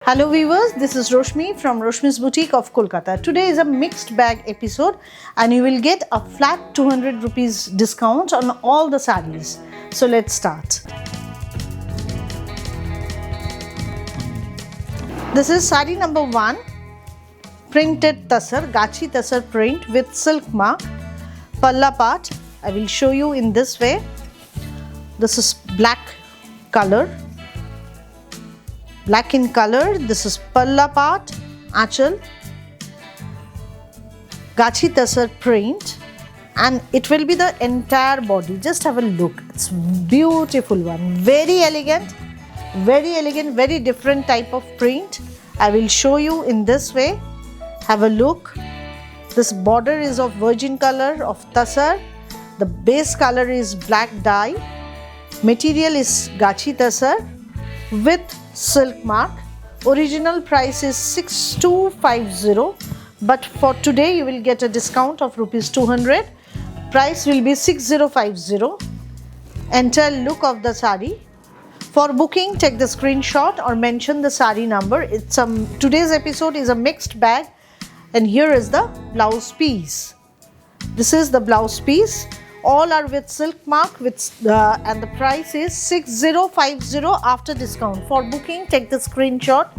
Hello viewers, this is Roshmi from Roshmi's Boutique of Kolkata. Today is a mixed bag episode and you will get a flat 200 rupees discount on all the sarees. So let's start. This is saree number 1, printed tassar, gachi tassar print with silk mark, palla part. I will show you in this way. This is black color. Black in color, this is palla part, achal, gachi tassar print, and it will be the entire body. Just have a look. It's beautiful one, very elegant, very different type of print. I will show you in this way. Have a look. This border is of virgin color of tassar. The base color is black dye. Material is gachi tassar with silk mark. Original price is 6250, but for today you will get a discount of rupees 200. Price will be 6050. Enter look of the sari. For booking, take the screenshot or mention the sari number. Today's episode is a mixed bag, and here is the blouse piece. This is the blouse piece. All are with silk mark and the price is 6050 after discount. For booking, take the screenshot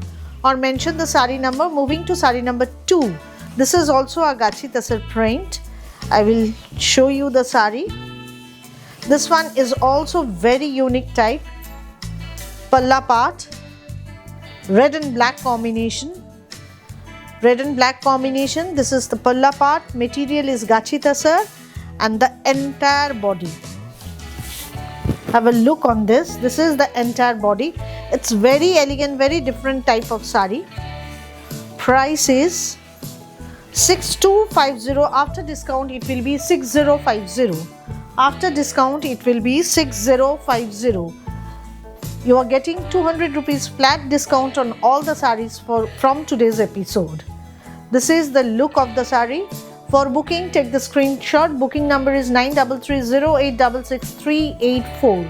or mention the sari number. Moving to sari number 2. This is also a gachi tassar print. I will show you the sari. This one is also very unique type. Palla part, red and black combination. Red and black combination. This is the palla part. Material is gachi tassar and the entire body. Have a look on this. This is the entire body. It's very elegant, very different type of sari. Price is 6250. After discount it will be 6050. After discount it will be 6050. You are getting 200 rupees flat discount on all the saris from today's episode. This is the look of the sari. For booking, take the screenshot. Booking number is 9330866384.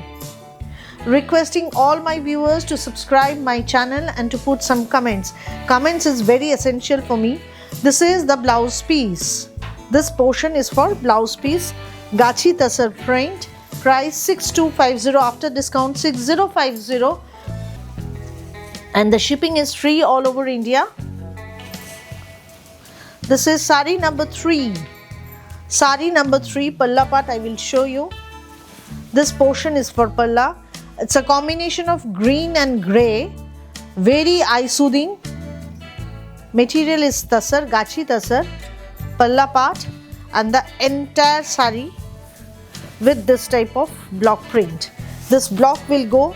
Requesting all my viewers to subscribe my channel and to put some comments. Comments is very essential for me. This is the blouse piece. This portion is for blouse piece. Gachi tassar print. Price 6250 after discount 6050. And the shipping is free all over India. This is sari number 3. Sari number 3, palla part I will show you. This portion is for palla. It's a combination of green and grey. Very eye soothing. Material is tassar, gachi tassar. Palla part and the entire sari with this type of block print. This block will go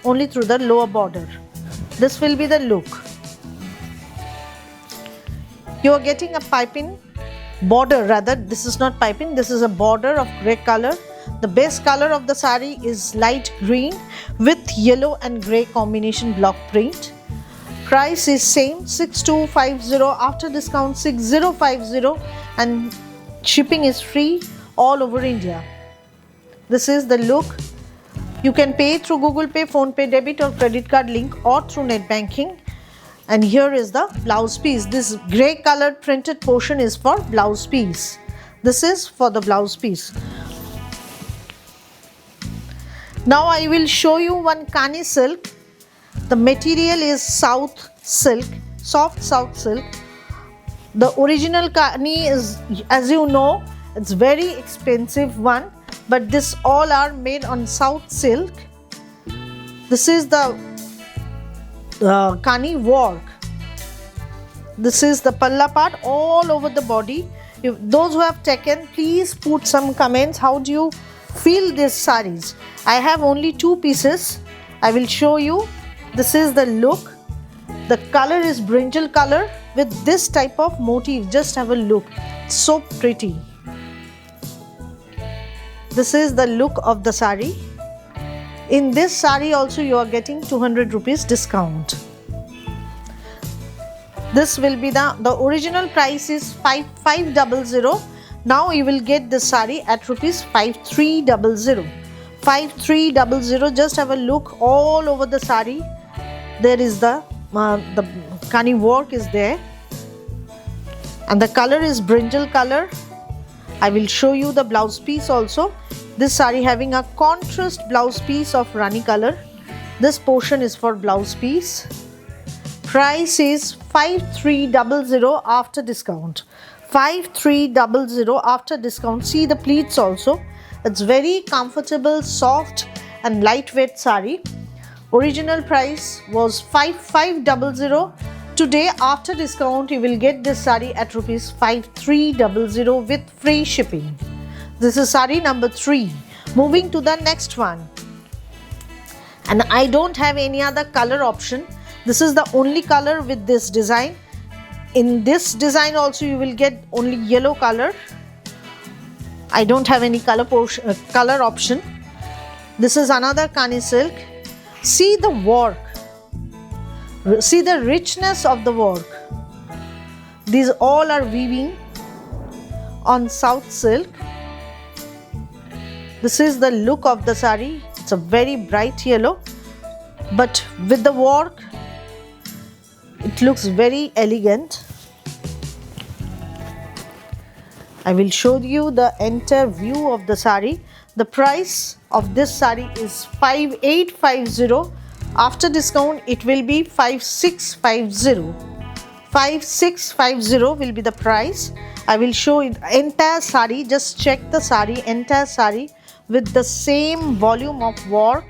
only through the lower border. This will be the look. You are getting a piping border, rather this is not piping, this is a border of grey color. The base color of the sari is light green with yellow and grey combination block print. Price is same 6250 after discount 6050 and shipping is free all over India. This is the look. You can pay through Google Pay, Phone Pay, debit or credit card link or through net banking. And here is the blouse piece. This grey colored printed portion is for blouse piece. This is for the blouse piece. Now I will show you one Kani silk. The material is South silk, soft South silk. The original Kani is, as you know, it's very expensive one. But this all are made on South silk. This is the Kani work. This is the palla part all over the body. Those who have taken, please put some comments. How do you feel these saris? I have only 2 pieces. I will show you. This is the look. The color is brinjal color with this type of motif. Just have a look. It's so pretty. This is the look of the sari. In this sari also you are getting 200 rupees discount. This will be the original price is 5500. Now you will get this sari at rupees 5300. 5300. Just have a look all over the sari. There is the the Kani work is there, and the color is brinjal color. I will show you the blouse piece also. This sari having a contrast blouse piece of Rani color. This portion is for blouse piece. Price is 5300 after discount. 5300 after discount. See the pleats also. It's very comfortable, soft and lightweight sari. Original price was 5500. Today after discount you will get this sari at rupees 5300 with free shipping. This is sari number 3. Moving to the next one. And I don't have any other color option. This is the only color with this design. In this design also you will get only yellow color. I don't have any color option. This is another Kani silk. See the work. See the richness of the work. These all are weaving on south silk. This is the look of the sari. It's a very bright yellow, but with the work it looks very elegant. I will show you the entire view of the sari. The price of this sari is 5850. After discount it will be 5650. 5650 will be the price. I will show you the entire sari. Just check the sari, entire sari with the same volume of work.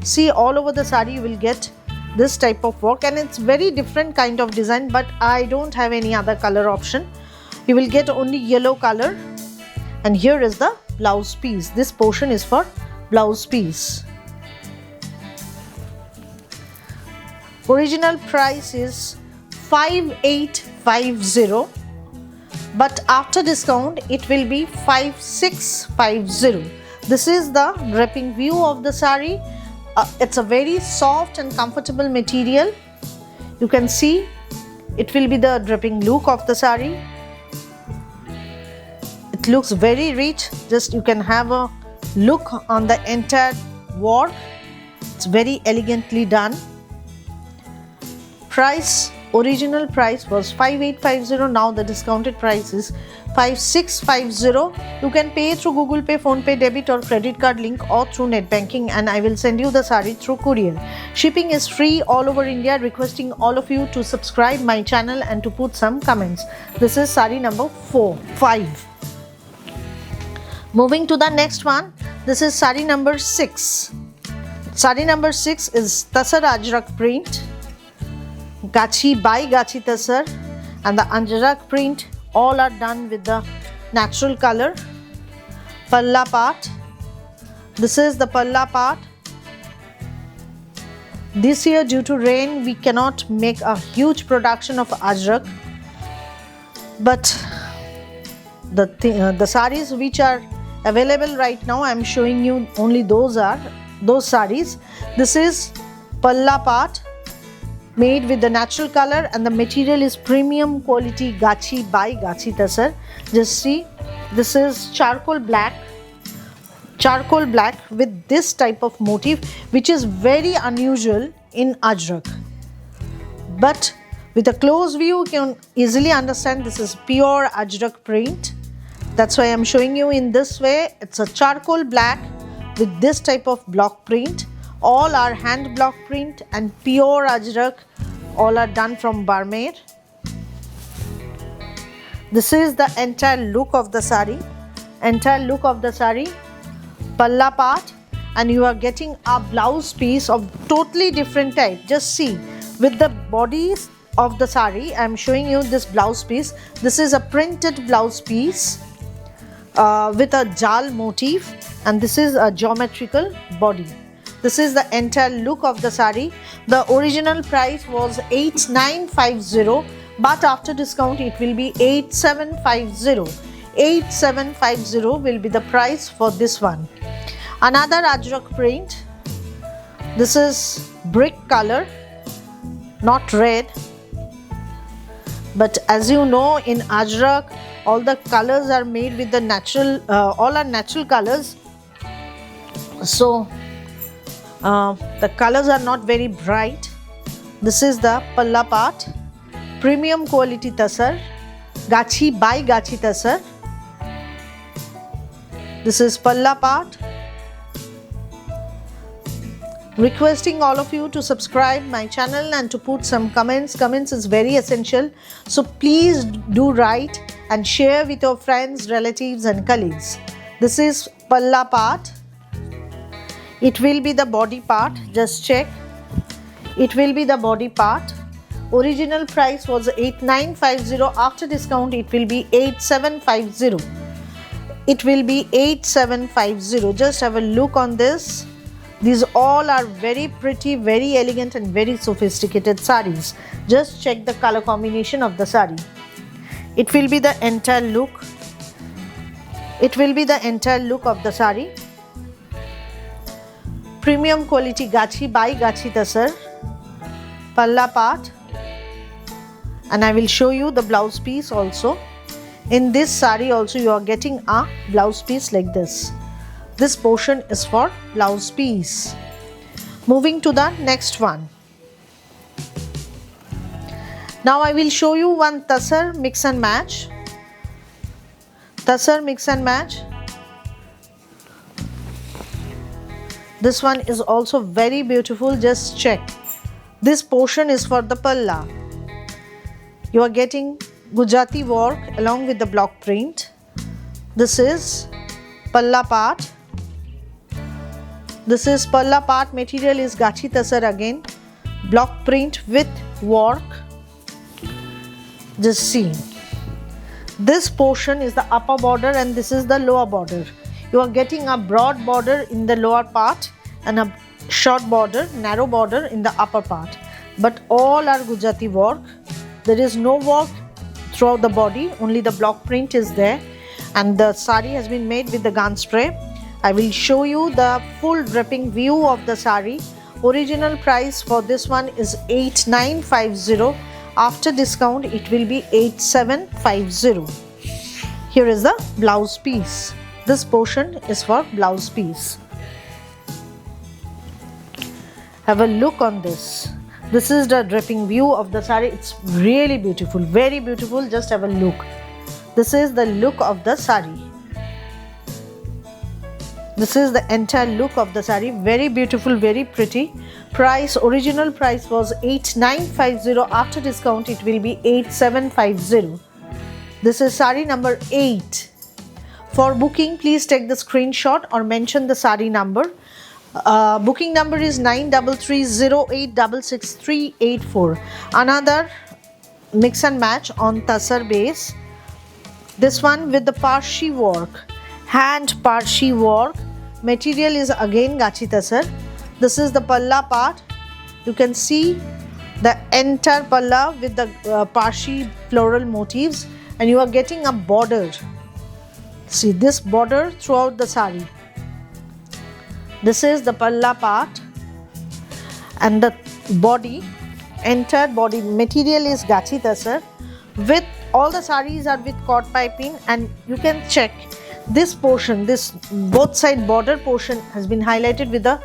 See, all over the sari you will get this type of work, and it's very different kind of design, but I don't have any other color option. You will get only yellow color. And here is the blouse piece. This portion is for blouse piece. Original price is 5850, but after discount it will be 5650. This is the draping view of the sari. It's a very soft and comfortable material. You can see it will be the draping look of the sari. It looks very rich. Just you can have a look on the entire work. It's very elegantly done. Price, original price was 5850. Now the discounted price is 5650. You can pay through Google Pay, Phone Pay, debit or credit card link, or through net banking, and I will send you the sari through courier. Shipping is free all over India. Requesting all of you to subscribe my channel and to put some comments. This is sari number 5. Moving to the next one. This is sari number 6. Sari number 6 is Tasar Ajrak print. Gachi by Gachi Tasar, and the Ajrak print all are done with the natural color. Palla part. This is the palla part. This year due to rain we cannot make a huge production of Ajrak, but the saris which are available right now I am showing you only those saris. This is palla part made with the natural color, and the material is premium quality Gachi by Gachi Tasar. Just see, this is charcoal black with this type of motif, which is very unusual in Ajrak. But with a close view you can easily understand this is pure Ajrak print. That's why I'm showing you in this way. It's a charcoal black with this type of block print. All are hand block print and pure Ajrak. All are done from Barmer. This is the entire look of the sari. Palla part, and you are getting a blouse piece of totally different type. Just see, with the bodies of the sari, I am showing you this blouse piece. This is a printed blouse piece with a jal motif, and this is a geometrical body. This is the entire look of the sari. The original price was 8950, but after discount it will be 8750. 8750 will be the price for this one. Another Ajrak print. This is brick color, not red. But as you know, in Ajrak all the colors are made with the natural, all are natural colors. So the colors are not very bright, This is the palla part, premium quality tasar, Gachi by Gachi tasar. This is palla part. Requesting all of you to subscribe my channel and to put some comments. Comments is very essential. So please do write and share with your friends, relatives and colleagues. This is palla part. It will be the body part. Just check. It will be the body part. Original price was 8950. After discount it will be 8750. It will be 8750. Just have a look on this. These all are very pretty, very elegant and very sophisticated sarees. Just check the color combination of the saree. It will be the entire look. It will be the entire look of the saree. Premium quality Gachi by Gachi tasar. Palla part. And I will show you the blouse piece also. In this saree also you are getting a blouse piece like this. This portion is for blouse piece. Moving to the next one. Now I will show you one tasar mix and match. Tasar mix and match. This one is also very beautiful. Just check. This portion is for the palla. You are getting Gujarati work along with the block print. This is palla part. This is palla part. Material is Gachi tasar again. Block print with work. Just see. This portion is the upper border and this is the lower border. You are getting a broad border in the lower part and a short border, narrow border in the upper part. But all are Gujarati work. There is no work throughout the body, only the block print is there, and the saree has been made with the gun spray. I will show you the full draping view of the saree. Original price for this one is 8950. After discount it will be 8750. Here is the blouse piece. This portion is for blouse piece. Have a look on this. This is the draping view of the saree. It's really beautiful, very beautiful. Just have a look. This is the look of the saree. This is the entire look of the saree. Very beautiful, very pretty. Price, original price was 8950. After discount it will be 8750. This is saree number 8. For booking, please take the screenshot or mention the saree number. Booking number is 9308666384. Another mix and match on tasar base. This one with the Parshi work, hand Parshi work. Material is again Gachi tasar. This is the palla part. You can see the entire palla with the Parshi floral motifs, and you are getting a border. See this border throughout the saree. This is the palla part and the body, entire body material is Gachi tasar. With all the sarees are with cord piping, and you can check this portion, this both side border portion has been highlighted with the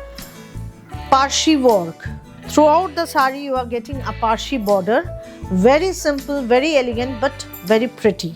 Parshi work. Throughout the saree you are getting a Parshi border. Very simple, very elegant but very pretty.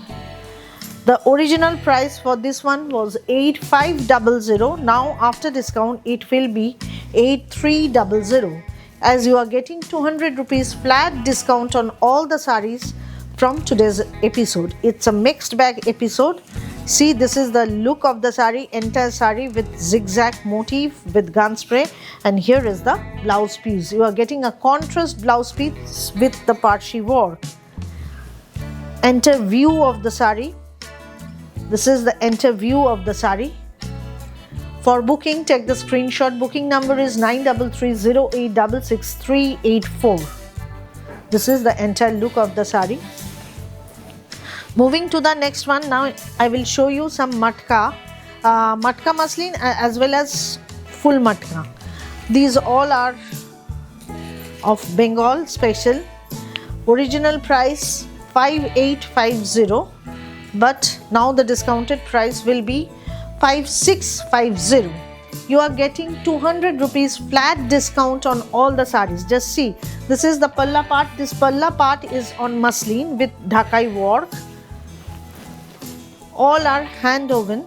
The original price for this one was 8500. Now after discount it will be 8300. As you are getting 200 rupees flat discount on all the sarees from today's episode. It's a mixed bag episode. See, this is the look of the saree, entire saree with zigzag motif with gun spray, and here is the blouse piece. You are getting a contrast blouse piece with the Parshi work. Enter view of the saree. This is the enter view of the saree. For booking, take the screenshot. Booking number is 9330866384. This is the entire look of the saree. Moving to the next one, now I will show you some matka, matka muslin as well as full matka. These all are of Bengal special. Original price 5850, but now the discounted price will be 5650. you are getting 200 rupees flat discount on all the sarees. Just see, this is the palla part. This palla part is on muslin with Dhakai work. All are hand woven,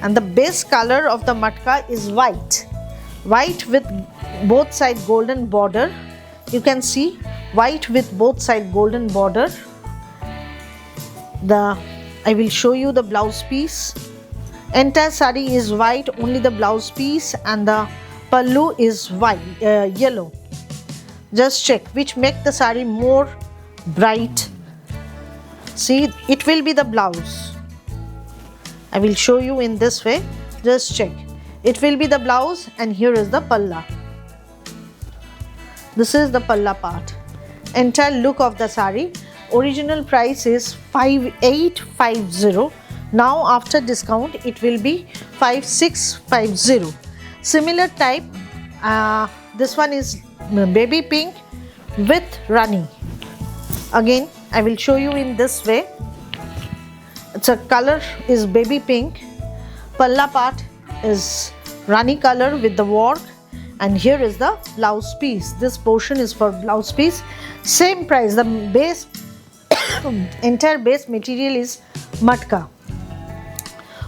and the base color of the matka is white. White with both side golden border. You can see white with both side golden border. I will show you the blouse piece. Entire saree is white, only the blouse piece and the pallu is white, yellow. Just check which make the saree more bright. See, it will be the blouse. I will show you in this way. Just check. It will be the blouse, and here is the palla. This is the palla part. Entire look of the saree. Original price is 5850. Now after discount it will be 5650. Similar type, this one is baby pink with Rani. Again I will show you in this way. It's a color is baby pink. Palla part is Rani color with the work, and here is the blouse piece. This portion is for blouse piece. Same price. The base entire base material is matka.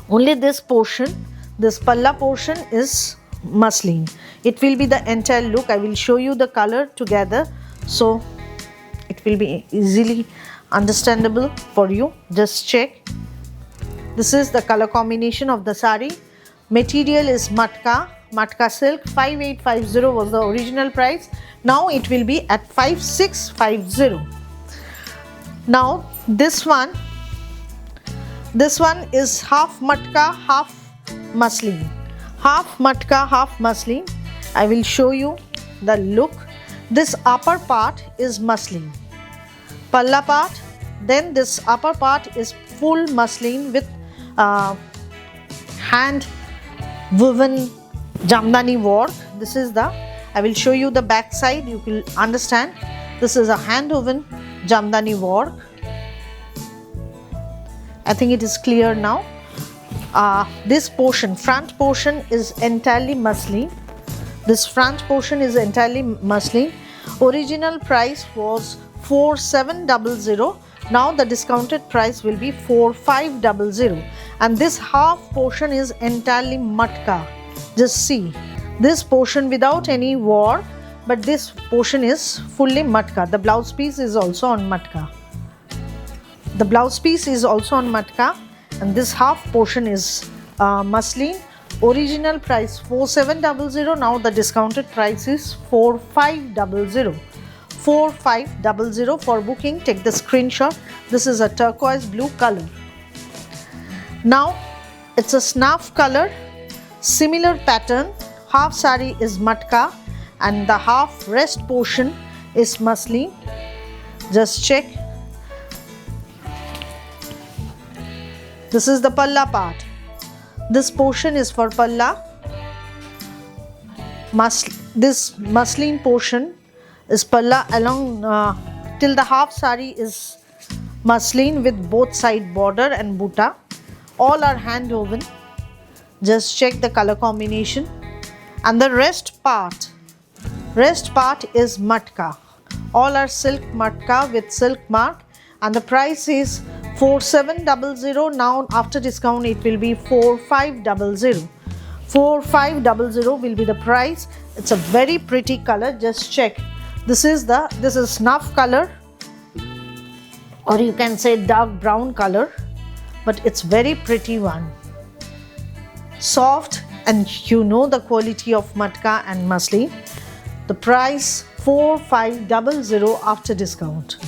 Only this portion, this palla portion is muslin. It will be the entire look. I will show you the color together, so it will be easily understandable for you. Just check. This is the color combination of the saree. Material is matka silk. 5850 was the original price. Now it will be at 5650. Now this one is half matka, half muslin. Half matka, half muslin. I will show you the look. This upper part is muslin, palla part. Then this upper part is full muslin with hand woven jamdani work. This is the, I will show you the back side, you will understand. This is a hand woven jamdani work. I think it is clear now. This portion, front portion is entirely muslin. This front portion is entirely muslin. Original price was 4700. Now the discounted price will be 4500. And this half portion is entirely matka. Just see, this portion without any work, but this portion is fully matka. The blouse piece is also on matka. The blouse piece is also on matka, and this half portion is muslin. Original price 4700. Now the discounted price is 4500. 4500. For booking, take the screenshot. This is a turquoise blue color. Now it's a snuff color. Similar pattern. Half saree is matka and the half rest portion is muslin. Just check. This is the palla part. This portion is for palla. This muslin portion is palla along till the half saree is muslin with both side border and buta. All are hand woven. Just check the color combination. And the rest part is matka. All are silk matka with silk mark, and the price is 4700. Now after discount it will be 4500. 4500 will be the price. It's a very pretty color. Just check. This is snuff color, or you can say dark brown color, but it's very pretty one. Soft, and you know the quality of matka and muslin. The price 4500 after discount.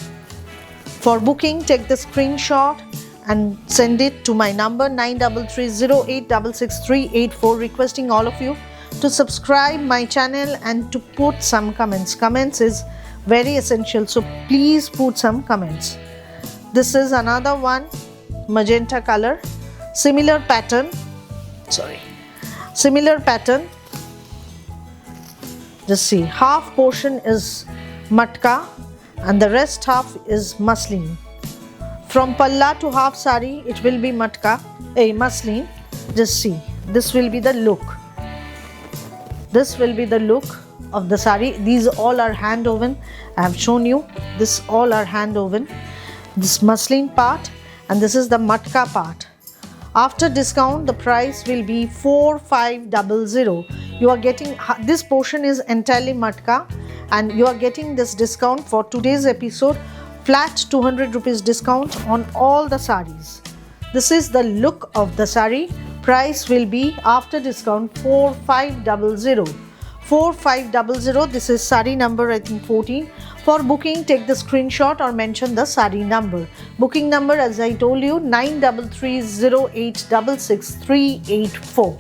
For booking, take the screenshot and send it to my number 9330866384, requesting all of you to subscribe my channel and to put some comments. Comments is very essential, so please put some comments. This is another one, magenta color, similar pattern. Similar pattern. Just see, half portion is matka and the rest half is muslin. From palla to half saree it will be matka, muslin. Just see, this will be the look. This will be the look of the sari. These all are hand woven. I have shown you. This all are hand woven. This muslin part, and this is the matka part. After discount, the price will be 4500. You are getting, this portion is entirely matka, and you are getting this discount for today's episode, flat 200 rupees discount on all the saris. This is the look of the sari. Price will be after discount 4500. 4500. This is sari number, I think 14. For booking, take the screenshot or mention the sari number. Booking number, as I told you, 9330866384.